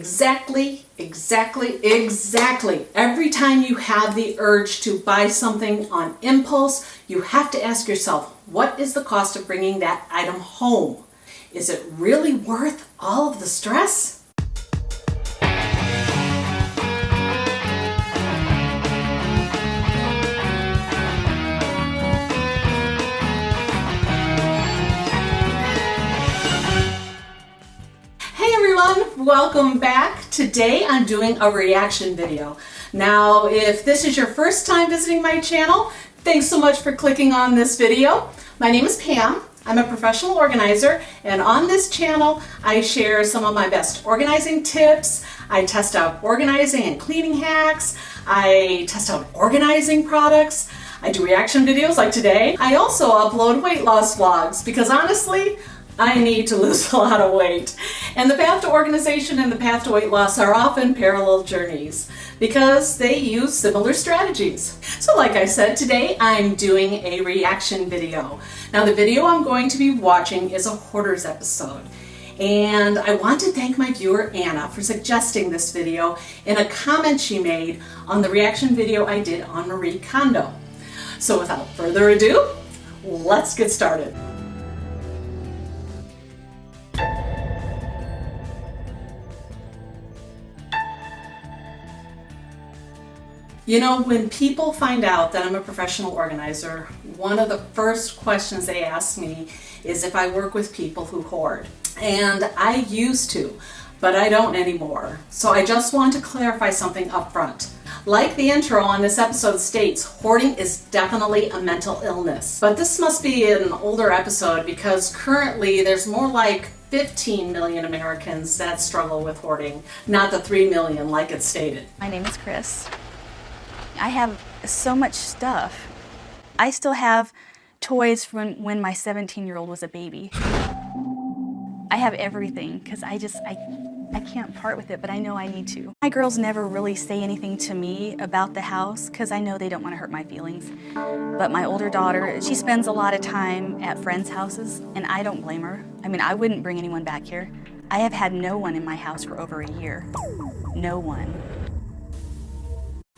Exactly. Every time you have the urge to buy something on impulse, you have to ask yourself, what is the cost of bringing that item home? Is it really worth all of the stress? Welcome back. Today I'm doing a reaction video. Now, if this is your first time visiting my channel, thanks so much for clicking on this video. My name is Pam. I'm a professional organizer, and on this channel I share some of my best organizing tips. I test out organizing and cleaning hacks. I test out organizing products. I do reaction videos like today. I also upload weight loss vlogs because honestly, I need to lose a lot of weight. And the path to organization and the path to weight loss are often parallel journeys because they use similar strategies. So like I said, today I'm doing a reaction video. Now the video I'm going to be watching is a Hoarders episode. And I want to thank my viewer Anna for suggesting this video in a comment she made on the reaction video I did on Marie Kondo. So without further ado, let's get started. You know, when people find out that I'm a professional organizer, one of the first questions they ask me is if I work with people who hoard. And I used to, but I don't anymore. So I just want to clarify something up front. Like the intro on this episode states, hoarding is definitely a mental illness. But this must be an older episode because currently there's more like 15 million Americans that struggle with hoarding, not the 3 million like it's stated. My name is Chris. I have so much stuff. I still have toys from when my 17-year-old was a baby. I have everything because I can't part with it, but I know I need to. My girls never really say anything to me about the house because I know they don't want to hurt my feelings. But my older daughter, she spends a lot of time at friends' houses, and I don't blame her. I mean, I wouldn't bring anyone back here. I have had no one in my house for over a year. No one.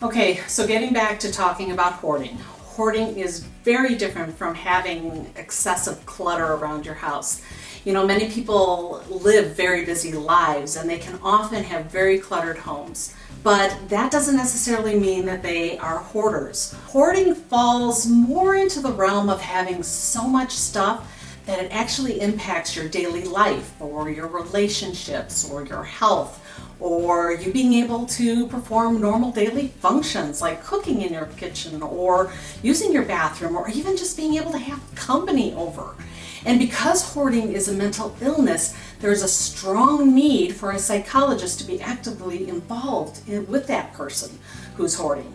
Okay, so getting back to talking about hoarding. Hoarding is very different from having excessive clutter around your house. You know, many people live very busy lives and they can often have very cluttered homes. But that doesn't necessarily mean that they are hoarders. Hoarding falls more into the realm of having so much stuff that it actually impacts your daily life or your relationships or your health, or you being able to perform normal daily functions like cooking in your kitchen or using your bathroom or even just being able to have company over. And because hoarding is a mental illness, there's a strong need for a psychologist to be actively involved with that person who's hoarding.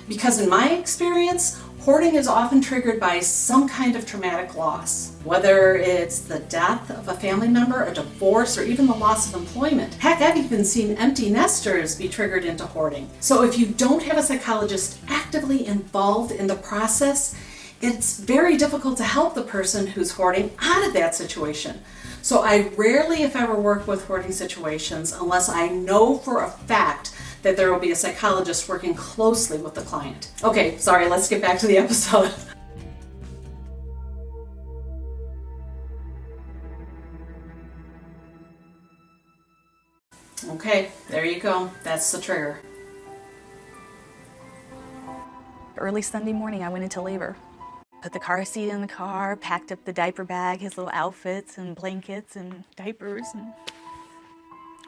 Because in my experience, hoarding is often triggered by some kind of traumatic loss, whether it's the death of a family member, a divorce, or even the loss of employment. Heck, I've even seen empty nesters be triggered into hoarding. So if you don't have a psychologist actively involved in the process, it's very difficult to help the person who's hoarding out of that situation. So I rarely, if ever, work with hoarding situations unless I know for a fact that there will be a psychologist working closely with the client. Okay, sorry, let's get back to the episode. Okay, there you go. That's the trigger. Early Sunday morning, I went into labor. Put the car seat in the car, packed up the diaper bag, his little outfits and blankets and diapers, and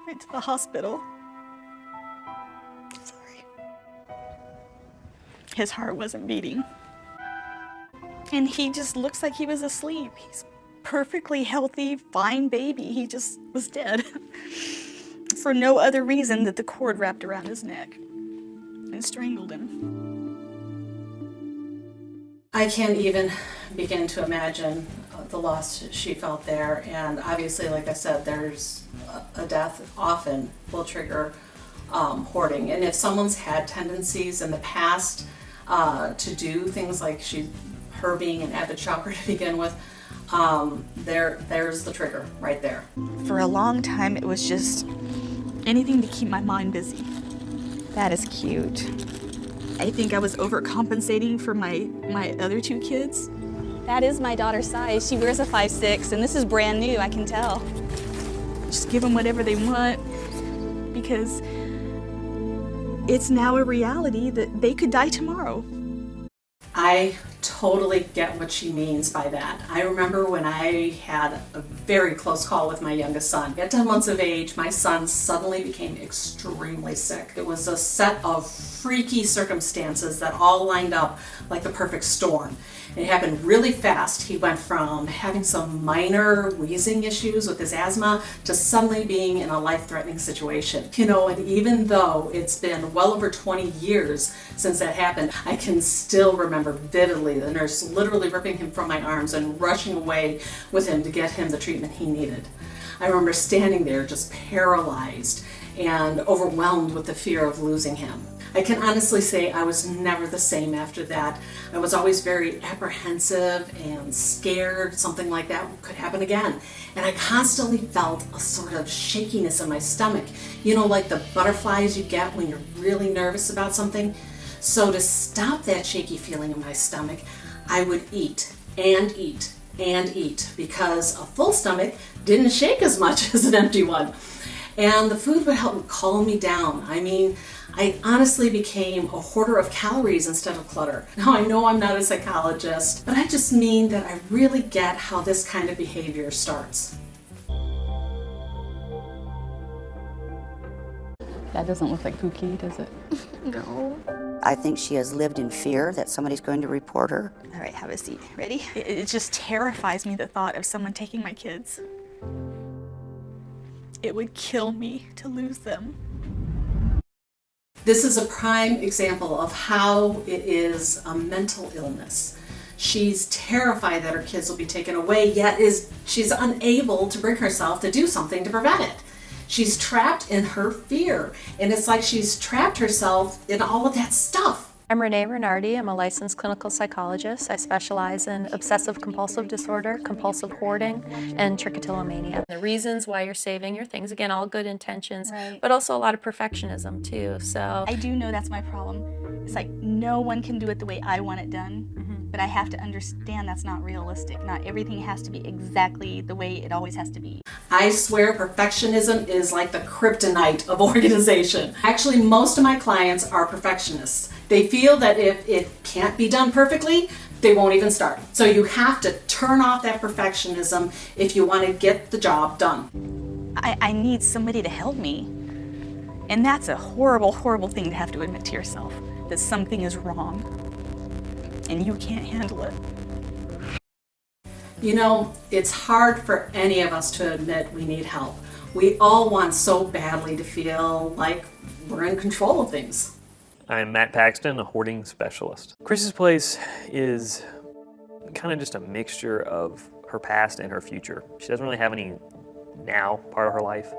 went to the hospital. Sorry. His heart wasn't beating. And he just looks like he was asleep. He's perfectly healthy, fine baby. He just was dead. For no other reason that the cord wrapped around his neck and strangled him. I can't even begin to imagine the loss she felt there. And obviously, like I said, there's a death often will trigger hoarding. And if someone's had tendencies in the past to do things like her being an avid shopper to begin with, there's the trigger right there. For a long time, it was just Anything to keep my mind busy. That is cute. I think I was overcompensating for my other two kids. That is my daughter's size. She wears a 5'6", and this is brand new, I can tell. Just give them whatever they want, because it's now a reality that they could die tomorrow. I totally get what she means by that. I remember when I had a very close call with my youngest son. At 10 months of age, my son suddenly became extremely sick. It was a set of freaky circumstances that all lined up like the perfect storm. It happened really fast. He went from having some minor wheezing issues with his asthma to suddenly being in a life-threatening situation. You know, and even though it's been well over 20 years since that happened, I can still remember vividly the nurse literally ripping him from my arms and rushing away with him to get him the treatment he needed. I remember standing there just paralyzed and overwhelmed with the fear of losing him. I can honestly say I was never the same after that. I was always very apprehensive and scared something like that could happen again. And I constantly felt a sort of shakiness in my stomach. You know, like the butterflies you get when you're really nervous about something. So to stop that shaky feeling in my stomach, I would eat and eat and eat, because a full stomach didn't shake as much as an empty one. And the food would help calm me down. I mean, I honestly became a hoarder of calories instead of clutter. Now, I know I'm not a psychologist, but I just mean that I really get how this kind of behavior starts. That doesn't look like Pookie, does it? No. I think she has lived in fear that somebody's going to report her. All right, have a seat. Ready? It just terrifies me, the thought of someone taking my kids. It would kill me to lose them. This is a prime example of how it is a mental illness. She's terrified that her kids will be taken away, yet she's unable to bring herself to do something to prevent it. She's trapped in her fear, and it's like she's trapped herself in all of that stuff. I'm Renee Renardi. I'm a licensed clinical psychologist. I specialize in obsessive compulsive disorder, compulsive hoarding, and trichotillomania. The reasons why you're saving your things, again, all good intentions, Right. but also a lot of perfectionism too. So I do know that's my problem. It's like no one can do it the way I want it done, but I have to understand that's not realistic. Not everything has to be exactly the way it always has to be. I swear perfectionism is like the kryptonite of organization. Actually, most of my clients are perfectionists. They feel that if it can't be done perfectly, they won't even start. So you have to turn off that perfectionism if you want to get the job done. I need somebody to help me. And that's a horrible, horrible thing to have to admit to yourself, that something is wrong and you can't handle it. You know, it's hard for any of us to admit we need help. We all want so badly to feel like we're in control of things. I'm Matt Paxton, a hoarding specialist. Chris's place is kind of just a mixture of her past and her future. She doesn't really have any now part of her life.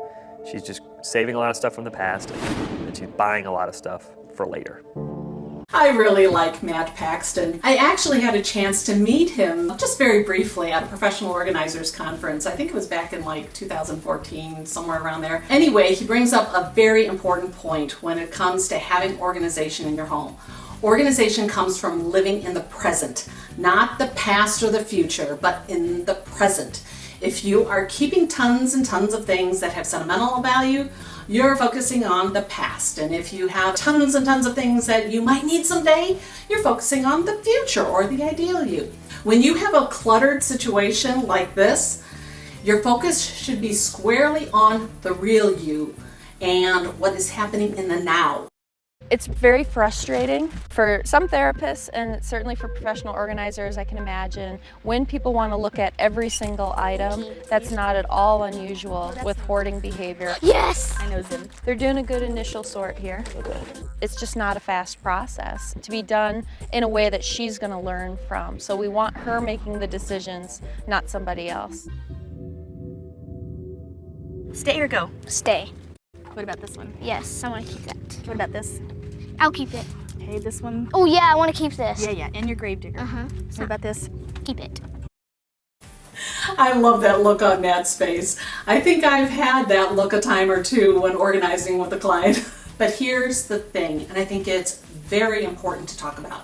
She's just saving a lot of stuff from the past, and she's buying a lot of stuff for later. I really like Matt Paxton. I actually had a chance to meet him just very briefly at a professional organizers conference. I think it was back in like 2014, somewhere around there. Anyway, he brings up a very important point when it comes to having organization in your home. Organization comes from living in the present, not the past or the future, but in the present. If you are keeping tons and tons of things that have sentimental value, you're focusing on the past. And if you have tons and tons of things that you might need someday, you're focusing on the future or the ideal you. When you have a cluttered situation like this, your focus should be squarely on the real you and what is happening in the now. it's very frustrating for some therapists, and certainly for professional organizers, I can imagine, when people want to look at every single item. That's not at all unusual with hoarding behavior. Yes! I know Zim. They're doing a good initial sort here. It's just not a fast process to be done in a way that she's going to learn from. So we want her making the decisions, not somebody else. Stay or go? Stay. What about this one? Yes, I want to keep that. What about this? I'll keep it. Okay, this one. Oh yeah, I want to keep this. Yeah, and your gravedigger. Uh-huh. What about this? Keep it. I love that look on Matt's face. I think I've had that look a time or two when organizing with a client. But here's the thing, and I think it's very important to talk about.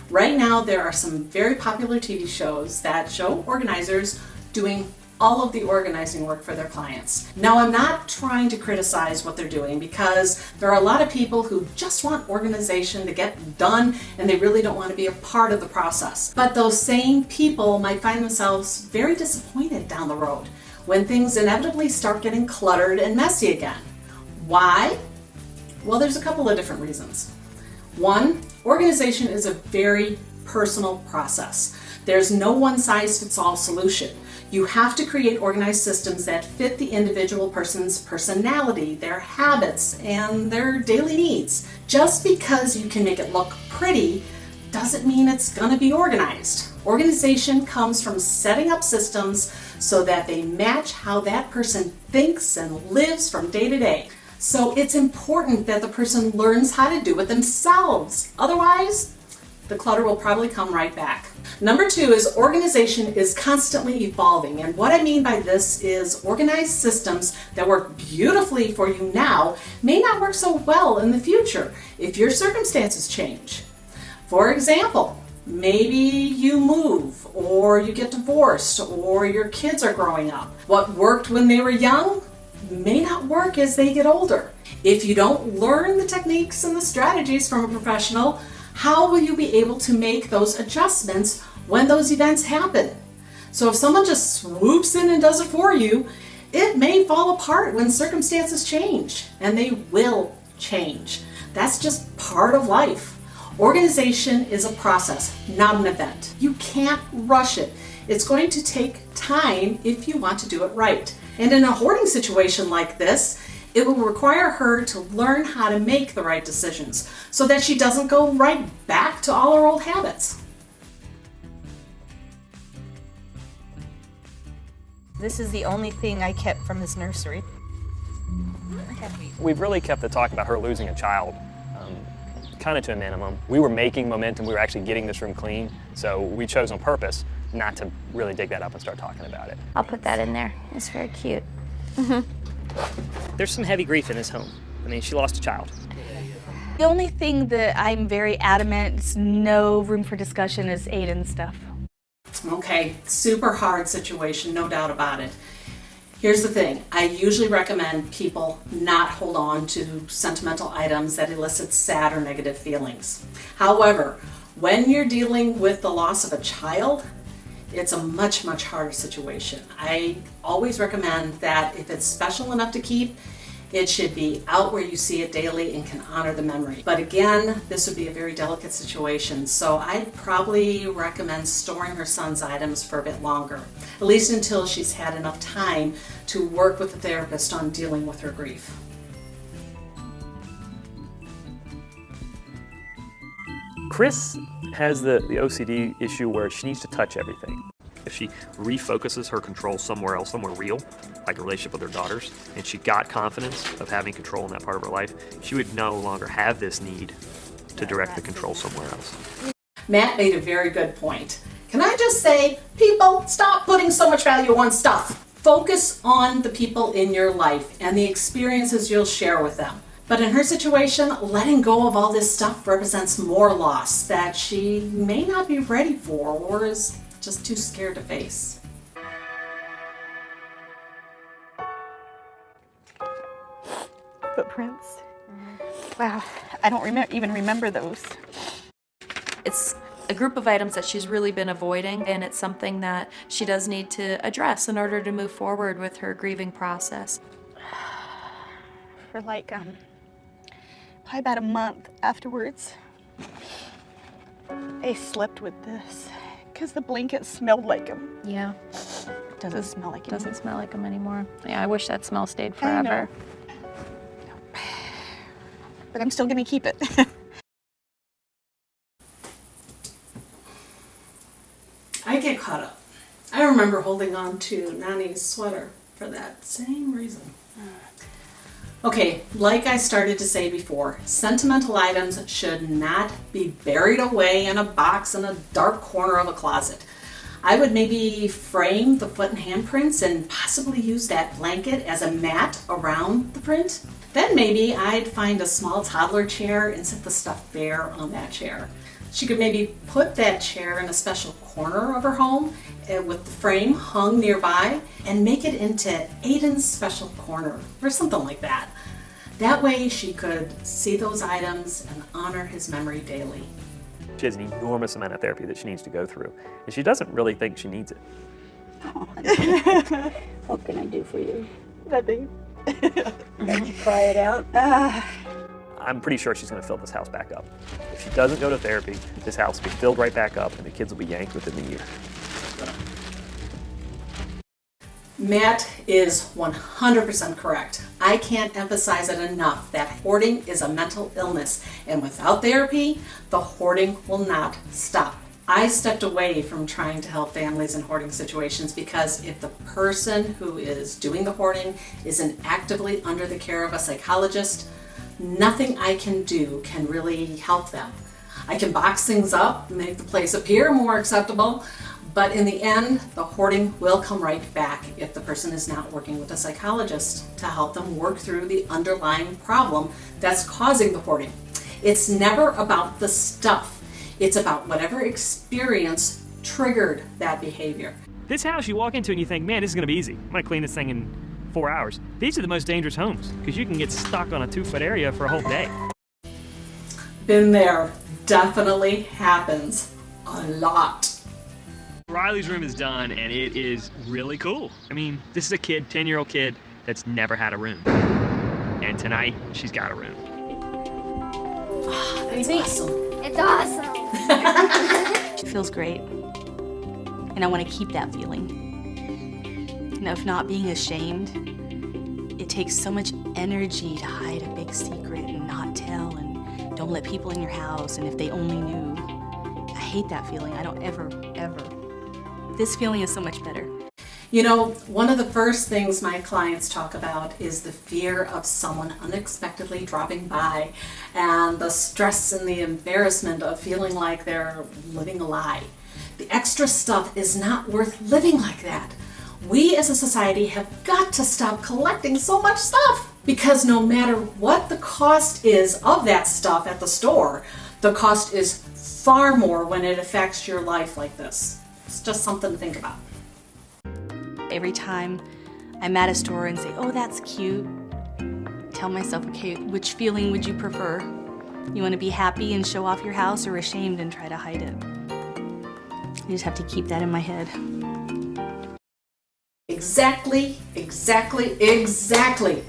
Right now, there are some very popular TV shows that show organizers doing all of the organizing work for their clients. Now, I'm not trying to criticize what they're doing because there are a lot of people who just want organization to get done and they really don't want to be a part of the process. But those same people might find themselves very disappointed down the road when things inevitably start getting cluttered and messy again. Why? Well, there's a couple of different reasons. One, organization is a very personal process. There's no one-size-fits-all solution. You have to create organized systems that fit the individual person's personality, their habits, and their daily needs. Just because you can make it look pretty doesn't mean it's going to be organized. Organization comes from setting up systems so that they match how that person thinks and lives from day to day. So it's important that the person learns how to do it themselves. Otherwise, the clutter will probably come right back. Number two is organization is constantly evolving. And what I mean by this is organized systems that work beautifully for you now may not work so well in the future if your circumstances change. For example, maybe you move or you get divorced or your kids are growing up. What worked when they were young may not work as they get older. If you don't learn the techniques and the strategies from a professional, how will you be able to make those adjustments when those events happen? So if someone just swoops in and does it for you, it may fall apart when circumstances change, and they will change. That's just part of life. Organization is a process, not an event. You can't rush it. It's going to take time if you want to do it right. And in a hoarding situation like this, it will require her to learn how to make the right decisions so that she doesn't go right back to all her old habits. This is the only thing I kept from this nursery. We've really kept the talk about her losing a child kind of to a minimum. We were making momentum, we were actually getting this room clean, so we chose on purpose not to really dig that up and start talking about it. I'll put that in there. It's very cute. There's some heavy grief in this home. I mean, she lost a child. The only thing that I'm very adamant, is no room for discussion, is Aiden's stuff. Okay, super hard situation, no doubt about it. Here's the thing, I usually recommend people not hold on to sentimental items that elicit sad or negative feelings. However, when you're dealing with the loss of a child, it's a much, much harder situation. I always recommend that if it's special enough to keep, it should be out where you see it daily and can honor the memory. But again, this would be a very delicate situation, so I'd probably recommend storing her son's items for a bit longer, at least until she's had enough time to work with the therapist on dealing with her grief. Chris has the OCD issue where she needs to touch everything. If she refocuses her control somewhere else, somewhere real, like a relationship with her daughters, and she got confidence of having control in that part of her life, she would no longer have this need to direct the control somewhere else. Matt made a very good point. Can I just say, people, stop putting so much value on stuff. Focus on the people in your life and the experiences you'll share with them. But in her situation, letting go of all this stuff represents more loss that she may not be ready for or is just too scared to face. Footprints. Wow, I don't even remember those. It's a group of items that she's really been avoiding, and it's something that she does need to address in order to move forward with her grieving process. For like, probably about a month afterwards, I slept with this because the blanket smelled like him. Yeah, Doesn't smell like him. doesn't smell like them anymore. Yeah, I wish that smell stayed I know. forever. But I'm still gonna keep it. I get caught up. I remember holding on to Nani's sweater for that same reason. Okay, like I started to say before, sentimental items should not be buried away in a box in a dark corner of a closet. I would maybe frame the foot and handprints and possibly use that blanket as a mat around the print. Then maybe I'd find a small toddler chair and set the stuffed bear on that chair. She could maybe put that chair in a special corner of her home with the frame hung nearby and make it into Aiden's special corner or something like that. That way she could see those items and honor his memory daily. She has an enormous amount of therapy that she needs to go through, and she doesn't really think she needs it. What can I do for you? Nothing. Let you cry it out. I'm pretty sure she's going to fill this house back up. If she doesn't go to therapy, this house will be filled right back up, and the kids will be yanked within the year. Matt is 100% correct. I can't emphasize it enough that hoarding is a mental illness, and without therapy, the hoarding will not stop. I stepped away from trying to help families in hoarding situations because if the person who is doing the hoarding isn't actively under the care of a psychologist, nothing I can do can really help them. I can box things up, make the place appear more acceptable, but in the end, the hoarding will come right back if the person is not working with a psychologist to help them work through the underlying problem that's causing the hoarding. It's never about the stuff. It's about whatever experience triggered that behavior. This house you walk into and you think, man, this is going to be easy. I'm going to clean this thing in 4 hours. These are the most dangerous homes because you can get stuck on a 2-foot area for a whole day. Been there. Definitely happens. A lot. Riley's room is done and it is really cool. I mean, this is a kid, 10-year-old kid that's never had a room. And tonight, she's got a room. That's awesome. It's awesome. It feels great. And I want to keep that feeling. You know, if not being ashamed, it takes so much energy to hide a big secret and not tell and don't let people in your house, and if they only knew. I hate that feeling. I don't ever. This feeling is so much better. You know, one of the first things my clients talk about is the fear of someone unexpectedly dropping by and the stress and the embarrassment of feeling like they're living a lie. The extra stuff is not worth living like that. We as a society have got to stop collecting so much stuff because no matter what the cost is of that stuff at the store, the cost is far more when it affects your life like this. It's just something to think about. Every time I'm at a store and say, oh, that's cute, tell myself, okay, which feeling would you prefer? You want to be happy and show off your house or ashamed and try to hide it? I just have to keep that in my head. Exactly.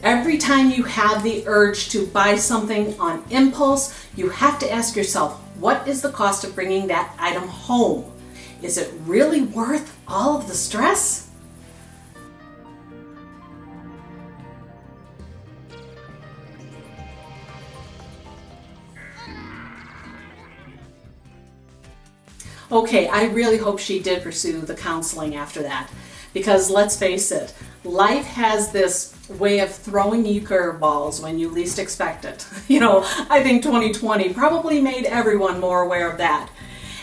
Every time you have the urge to buy something on impulse, you have to ask yourself, what is the cost of bringing that item home? Is it really worth all of the stress? Okay, I really hope she did pursue the counseling after that, because let's face it, life has this way of throwing you curveballs when you least expect it. You know, I think 2020 probably made everyone more aware of that.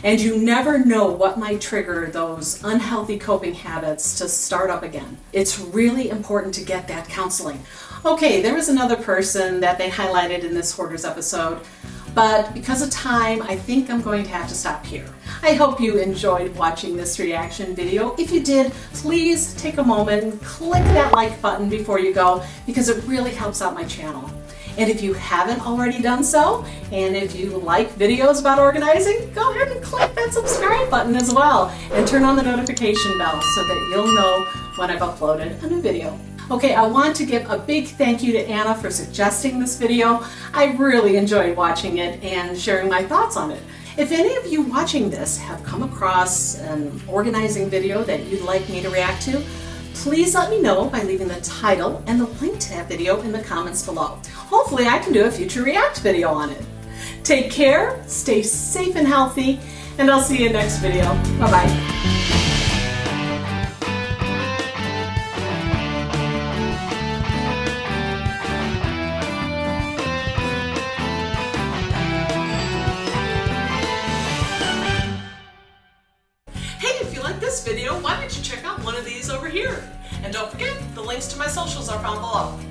And you never know what might trigger those unhealthy coping habits to start up again. It's really important to get that counseling. Okay, there was another person that they highlighted in this Hoarders episode, but because of time, I think I'm going to have to stop here. I hope you enjoyed watching this reaction video. If you did, please take a moment and click that like button before you go, because it really helps out my channel. And if you haven't already done so, and if you like videos about organizing, go ahead and click that subscribe button as well, and turn on the notification bell so that you'll know when I've uploaded a new video. Okay, I want to give a big thank you to Anna for suggesting this video. I really enjoyed watching it and sharing my thoughts on it. If any of you watching this have come across an organizing video that you'd like me to react to, please let me know by leaving the title and the link to that video in the comments below. Hopefully I can do a future react video on it. Take care, stay safe and healthy, and I'll see you next video. Bye-bye. Hey, if you like this video, links to my socials are found below.